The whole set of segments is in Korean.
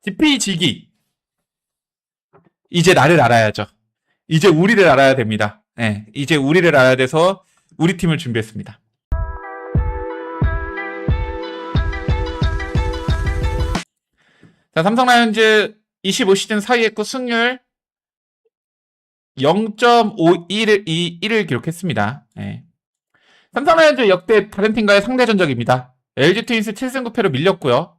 지피지기. 이제 나를 알아야죠. 이제 우리를 알아야 됩니다. 네, 이제 우리를 알아야 돼서 우리 팀을 준비했습니다. 자, 삼성 라이온즈 25시즌 4위 했고 승률 0.51을 기록했습니다. 네. 삼성 라이온즈 역대 다른 팀과의 상대 전적입니다. LG 트윈스 7승 9패로 밀렸고요.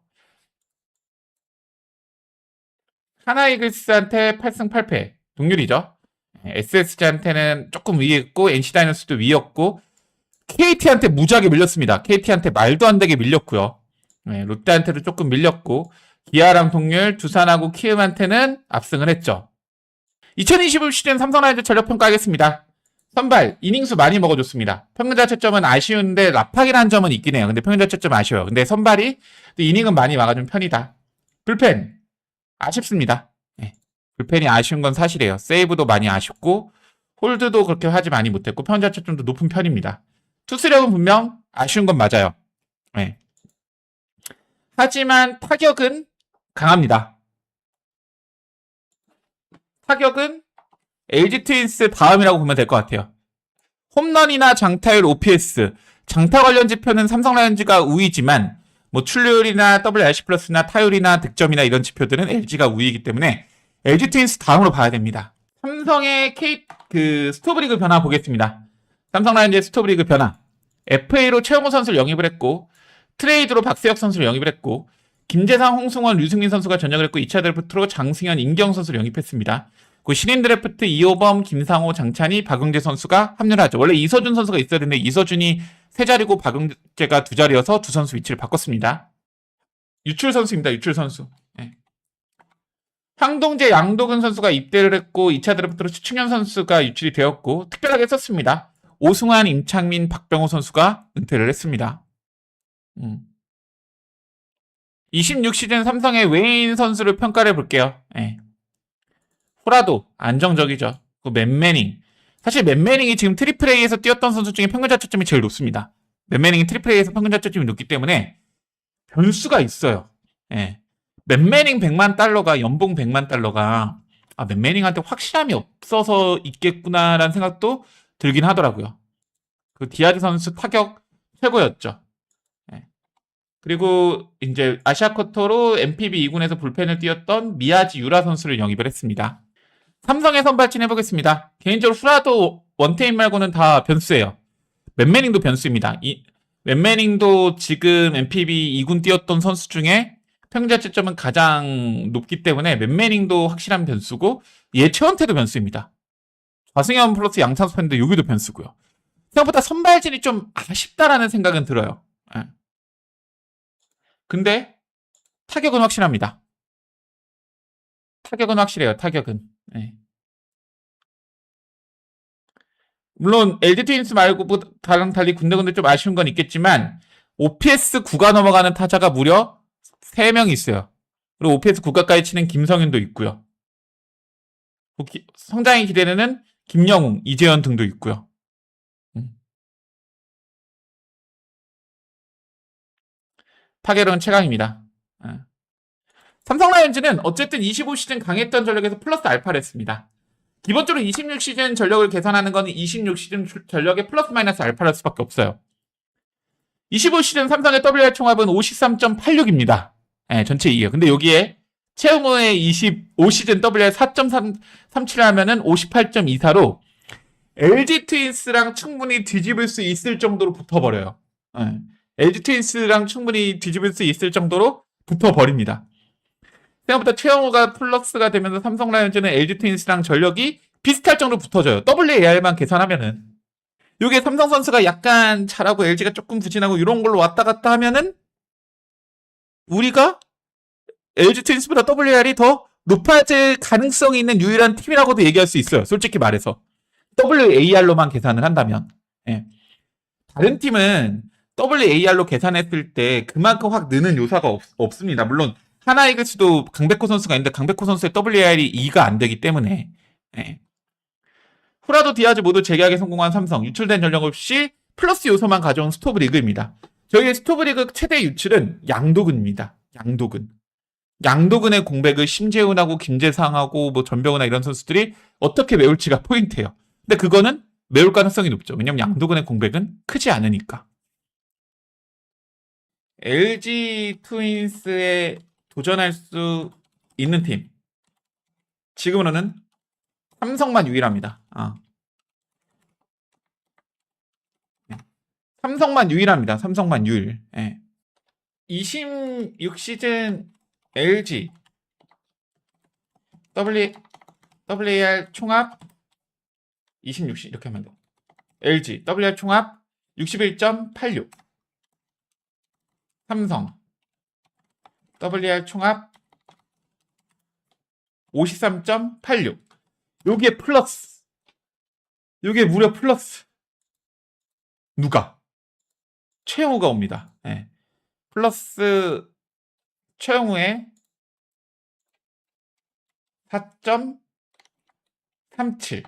하나 이글스한테 8승 8패 동률이죠. SSG한테는 조금 위에 있고 NC 다이노스도 위였고 KT한테 무지하게 밀렸습니다. KT한테 말도 안 되게 밀렸고요. 네, 롯데한테도 조금 밀렸고 기아랑 동률, 두산하고 키움한테는 압승을 했죠. 2025 시즌 삼성 라이온즈 전력 평가하겠습니다. 선발 이닝수 많이 먹어줬습니다. 평균 자책점은 아쉬운데 라팍이라는 점은 있긴 해요. 근데 평균 자책점 아쉬워요. 근데 선발이 또 이닝은 많이 막아준 편이다. 불펜 아쉽습니다. 네. 불펜이 아쉬운 건 사실이에요. 세이브도 많이 아쉽고 홀드도 그렇게 하지 많이 못했고 평균 자책점도 높은 편입니다. 투수력은 분명 아쉬운 건 맞아요. 네. 하지만 타격은 강합니다. 타격은 LG 트윈스 다음이라고 보면 될 것 같아요. 홈런이나 장타율, OPS, 장타 관련 지표는 삼성 라이온즈가 우위지만 뭐 출루율이나 WRC 플러스나 타율이나 득점이나 이런 지표들은 LG가 우위이기 때문에 LG 트윈스 다음으로 봐야 됩니다. 삼성의 스토브리그 변화 보겠습니다. 삼성 라이온즈의 스토브리그 변화. FA로 최영호 선수를 영입을 했고 트레이드로 박세혁 선수를 영입을 했고 김재상, 홍승원, 류승민 선수가 전역을 했고 2차 드래프트로 장승현, 임경 선수를 영입했습니다. 그 신인 드래프트 이호범, 김상호, 장찬희, 박용재 선수가 합류를 하죠. 원래 이서준 선수가 있어야 되는데 이서준이 3자리고 박용재가 2자리여서 두 선수 위치를 바꿨습니다. 유출 선수입니다. 유출 선수. 네. 황동재, 양도근 선수가 입대를 했고 2차 드래프트로 추충현 선수가 유출이 되었고 특별하게 썼습니다. 오승환, 임창민, 박병호 선수가 은퇴를 했습니다. 26시즌 삼성의 외인 선수를 평가를 해볼게요. 네. 호라도 안정적이죠. 그 맨매닝. 사실 맨매닝이 지금 트리플 A에서 뛰었던 선수 중에 평균 자책점이 제일 높습니다. 맨매닝이 트리플 A에서 평균 자책점이 높기 때문에 변수가 있어요. 예. 맨매닝 100만 달러가 연봉 100만 달러가 맨매닝한테 확실함이 없어서 있겠구나라는 생각도 들긴 하더라고요. 그 디아즈 선수 타격 최고였죠. 예. 그리고 이제 아시아 쿼터로 MPB 2군에서 불펜을 뛰었던 미야지 유라 선수를 영입을 했습니다. 삼성의 선발진 해보겠습니다. 개인적으로 후라도 원태인 말고는 다 변수예요. 맨매닝도 변수입니다. 맨매닝도 지금 MPB 2군 뛰었던 선수 중에 평균 자책점은 가장 높기 때문에 맨매닝도 확실한 변수고 얘 최원태도 변수입니다. 좌승현 플러스 양찬수 팬인데 여기도 변수고요. 생각보다 선발진이 좀 아쉽다라는 생각은 들어요. 네. 근데 타격은 확실합니다. 타격은 확실해요. 타격은. 네. 물론 LG 트윈스 말고 다른 달리 군데군데 좀 아쉬운 건 있겠지만 OPS 9가 넘어가는 타자가 무려 3명 있어요. 그리고 OPS 9가까지 치는 김성윤도 있고요. 성장이 기대되는 김영웅, 이재현 등도 있고요. 타격은 최강입니다. 삼성 라이온즈는 어쨌든 25시즌 강했던 전력에서 플러스 알파를 했습니다. 기본적으로 26시즌 전력을 계산하는 건 26시즌 전력의 플러스 마이너스 알파일 수밖에 없어요. 25시즌 삼성의 WR 총합은 53.86입니다. 네, 전체 2위요. 근데 여기에 최영호의 25시즌 WR 4.37을 하면은 58.24로 LG 트윈스랑 충분히 뒤집을 수 있을 정도로 붙어버려요. 네. LG 트윈스랑 충분히 뒤집을 수 있을 정도로 붙어버립니다. 생각보다 최영호가 플러스가 되면서 삼성 라이온즈는 LG 트윈스랑 전력이 비슷할 정도로 붙어져요. WAR만 계산하면은. 요게 삼성 선수가 약간 잘하고 LG가 조금 부진하고 이런 걸로 왔다 갔다 하면은 우리가 LG 트윈스보다 WAR이 더 높아질 가능성이 있는 유일한 팀이라고도 얘기할 수 있어요. 솔직히 말해서. WAR로만 계산을 한다면. 예. 다른 팀은 WAR로 계산했을 때 그만큼 확 느는 요소가 없습니다. 물론 하나 이글스도 강백호 선수가 있는데 강백호 선수의 WAR이 2가 안 되기 때문에 예. 후라도 디아즈 모두 재계약에 성공한 삼성, 유출된 전력 없이 플러스 요소만 가져온 스토브 리그입니다. 저희의 스토브 리그 최대 유출은 양도근입니다. 양도근. 양도근의 공백을 심재훈하고 김재상하고 뭐 전병훈이나 이런 선수들이 어떻게 메울지가 포인트예요. 근데 그거는 메울 가능성이 높죠. 왜냐면 양도근의 공백은 크지 않으니까. LG 트윈스에 도전할 수 있는 팀. 지금으로는 삼성만 유일합니다. 삼성만 유일합니다. 삼성만 유일. 예. 26시즌 LG WAR 총합 26시 이렇게 하면 돼. LG WAR 총합 61.86. 삼성 WAR 총합 53.86. 요게 플러스. 요게 무려 플러스. 누가? 최영우가 옵니다. 네. 플러스 최영우의 4.37.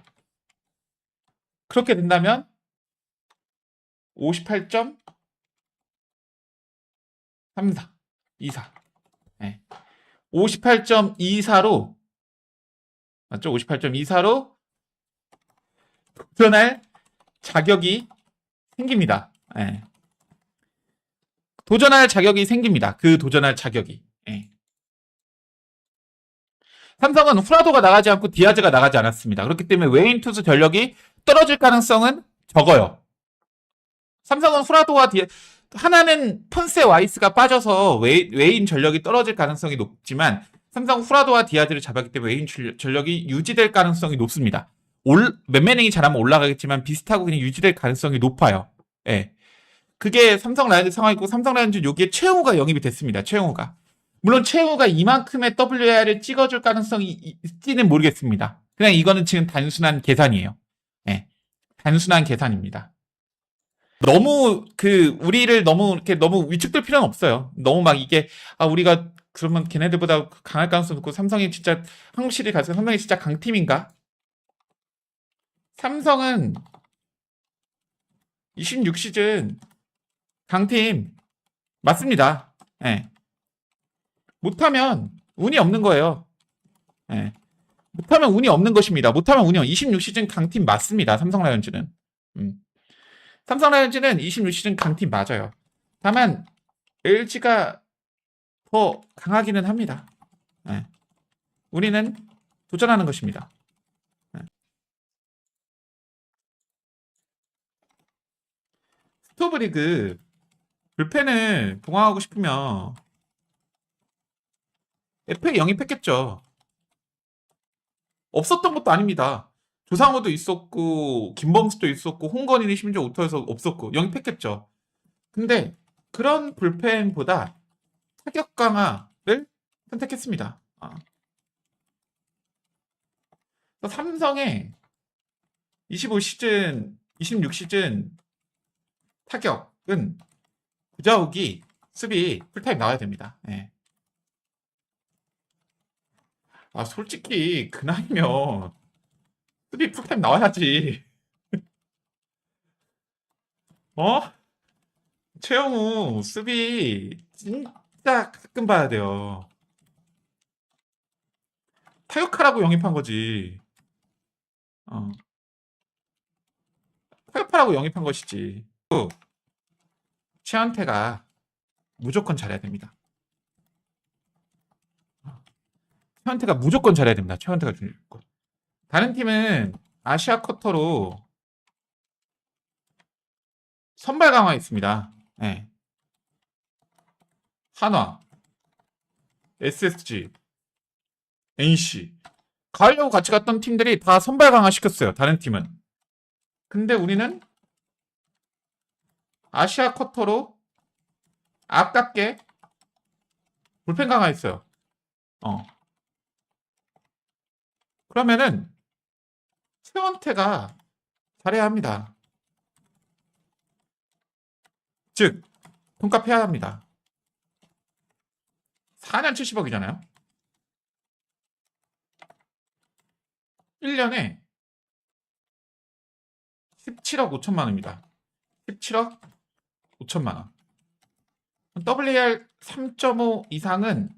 그렇게 된다면 58.34. 24. 네. 58.24로 맞죠? 58.24로 도전할 자격이 생깁니다. 네. 도전할 자격이 생깁니다. 그 도전할 자격이. 네. 삼성은 후라도가 나가지 않고 디아즈가 나가지 않았습니다. 그렇기 때문에 외인 투수 전력이 떨어질 가능성은 적어요. 삼성은 후라도와 하나는 폰세 와이스가 빠져서 외인 전력이 떨어질 가능성이 높지만 삼성 후라도와 디아즈를 잡았기 때문에 외인 전력이 유지될 가능성이 높습니다. 맨매닝이 잘하면 올라가겠지만 비슷하고 그냥 유지될 가능성이 높아요. 예. 그게 삼성 라이온즈 상황이고 삼성 라이온즈 여기에 최영우가 영입이 됐습니다. 최영우가. 물론 최영우가 이만큼의 WAR을 찍어줄 가능성이 있지는 모르겠습니다. 그냥 이거는 지금 단순한 계산이에요. 예. 단순한 계산입니다. 너무 우리를 너무 위축될 필요는 없어요. 너무 막 이게 우리가 그러면 걔네들보다 강할 가능성이 높고 삼성이 진짜 한국 시리즈 가서 삼성이 진짜 강팀인가? 삼성은 26시즌 강팀 맞습니다. 예. 못하면 운이 없는 거예요. 예. 못하면 운이 없는 것입니다. 못하면 운이 26시즌 강팀 맞습니다. 삼성 라이온즈는. 삼성 라이온즈는 26시즌 강팀 맞아요. 다만 LG가 더 강하기는 합니다. 예. 우리는 도전하는 것입니다. 예. 스토브리그 불펜을 동화하고 싶으면 FA 영입했겠죠. 없었던 것도 아닙니다. 조상우도 있었고 김범수도 있었고 홍건희는 심지어 오터에서 없었고 영입했겠죠. 근데 그런 불펜보다 타격 강화를 선택했습니다. 삼성의 25시즌, 26시즌 타격은 구자욱이 수비 풀타임 나와야 됩니다. 예. 솔직히 그 나이면 수비 풀타임 나와야지. 최영우 수비 진짜 가끔 봐야 돼요. 타격하라고 영입한 거지. 타격하라고 영입한 것이지. 최원태가 무조건 잘해야 됩니다. 최원태가 무조건 잘해야 됩니다. 최원태가 중요했고. 다른 팀은 아시아 쿼터로 선발 강화 있습니다. 네. 한화, SSG, NC 가려고 같이 갔던 팀들이 다 선발 강화 시켰어요. 다른 팀은. 근데 우리는 아시아 쿼터로 아깝게 불펜 강화했어요. 그러면은 최원태가 잘해야 합니다. 즉 돈값 해야 합니다. 4년 70억이잖아요. 1년에 17억 5천만 원입니다. 17억 5천만 원. WAR 3.5 이상은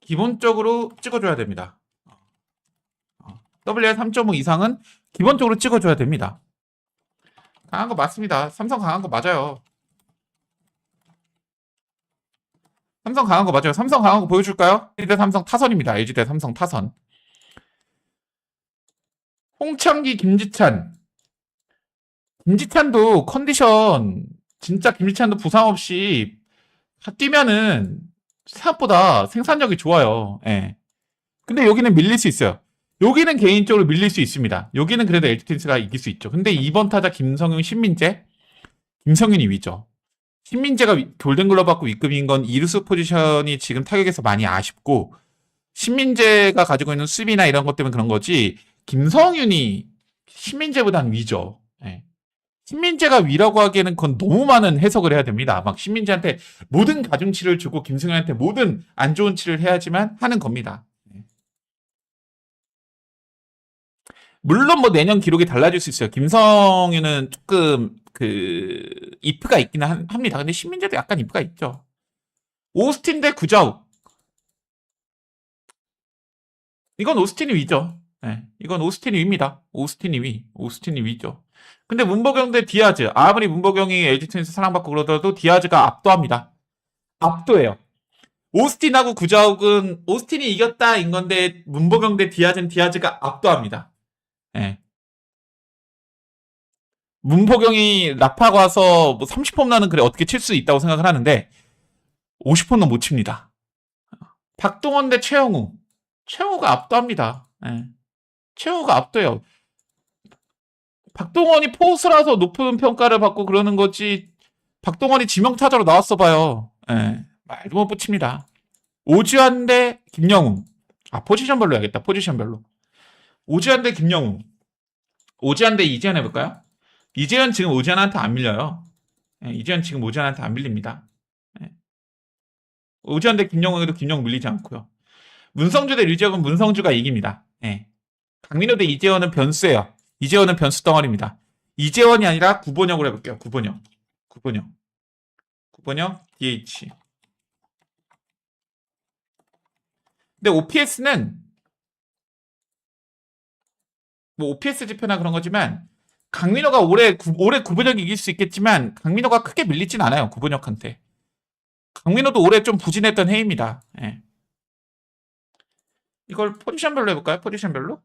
기본적으로 찍어줘야 됩니다. WR 3.5 이상은 기본적으로 찍어줘야 됩니다. 강한 거 맞습니다. 삼성 강한 거 맞아요. 삼성 강한 거 맞아요. 삼성 강한 거 보여줄까요? LG 대 삼성 타선입니다. LG 대 삼성 타선. 홍창기, 김지찬. 김지찬도 컨디션 진짜 김지찬도 부상 없이 뛰면은 생각보다 생산력이 좋아요. 예. 근데 여기는 밀릴 수 있어요. 여기는 개인적으로 밀릴 수 있습니다. 여기는 그래도 LG 트윈스가 이길 수 있죠. 근데 2번 타자 김성윤, 신민재, 김성윤이 위죠. 신민재가 골든글러브 받고 위급인 건 이루스 포지션이 지금 타격에서 많이 아쉽고 신민재가 가지고 있는 수비나 이런 것 때문에 그런 거지 김성윤이 신민재보다는 위죠. 예. 신민재가 위라고 하기에는 그건 너무 많은 해석을 해야 됩니다. 막 신민재한테 모든 가중치를 주고 김성현한테 모든 안 좋은 치를 해야지만 하는 겁니다. 물론 뭐 내년 기록이 달라질 수 있어요. 김성윤은 조금 이프가 있기는 합니다. 근데 신민재도 약간 이프가 있죠. 오스틴 대 구자욱. 이건 오스틴이 위죠. 네, 이건 오스틴이 위입니다. 오스틴이 위죠. 근데 문보경 대 디아즈. 아무리 문보경이 LG 트윈스 사랑받고 그러더라도 디아즈가 압도합니다. 압도해요. 오스틴하고 구자욱은 오스틴이 이겼다인 건데 문보경 대 디아즈는 디아즈가 압도합니다. 예. 문보경이 라파고 와서 뭐 30홈런은 그래 어떻게 칠 수 있다고 생각을 하는데 50홈런 못 칩니다. 박동원 대 최영우. 최영우가 압도합니다. 예. 최영우가 압도해요. 박동원이 포수라서 높은 평가를 받고 그러는 거지 박동원이 지명타자로 나왔어 봐요. 예. 말도 못 붙입니다. 오지환 대 김영웅. 포지션별로 해야겠다. 포지션별로. 오지환 대 김영웅. 오지환 대 이재현 해볼까요? 이재현 지금 오지환한테 안 밀려요. 예, 이재현 지금 오지환한테 안 밀립니다. 예. 오지환 대 김영웅에도 김영웅 밀리지 않고요. 문성주 대 류지혁은 문성주가 이깁니다. 예. 강민호 대 이재현은 변수예요. 이재현은 변수 덩어리입니다. 이재현이 아니라 구본혁으로 해볼게요. 구본혁 DH. 근데 OPS는 뭐 OPS 지표나 그런 거지만 강민호가 올해 구본혁이 이길 수 있겠지만 강민호가 크게 밀리진 않아요. 구본혁한테. 강민호도 올해 좀 부진했던 해입니다. 예. 이걸 포지션별로 해볼까요? 포지션별로?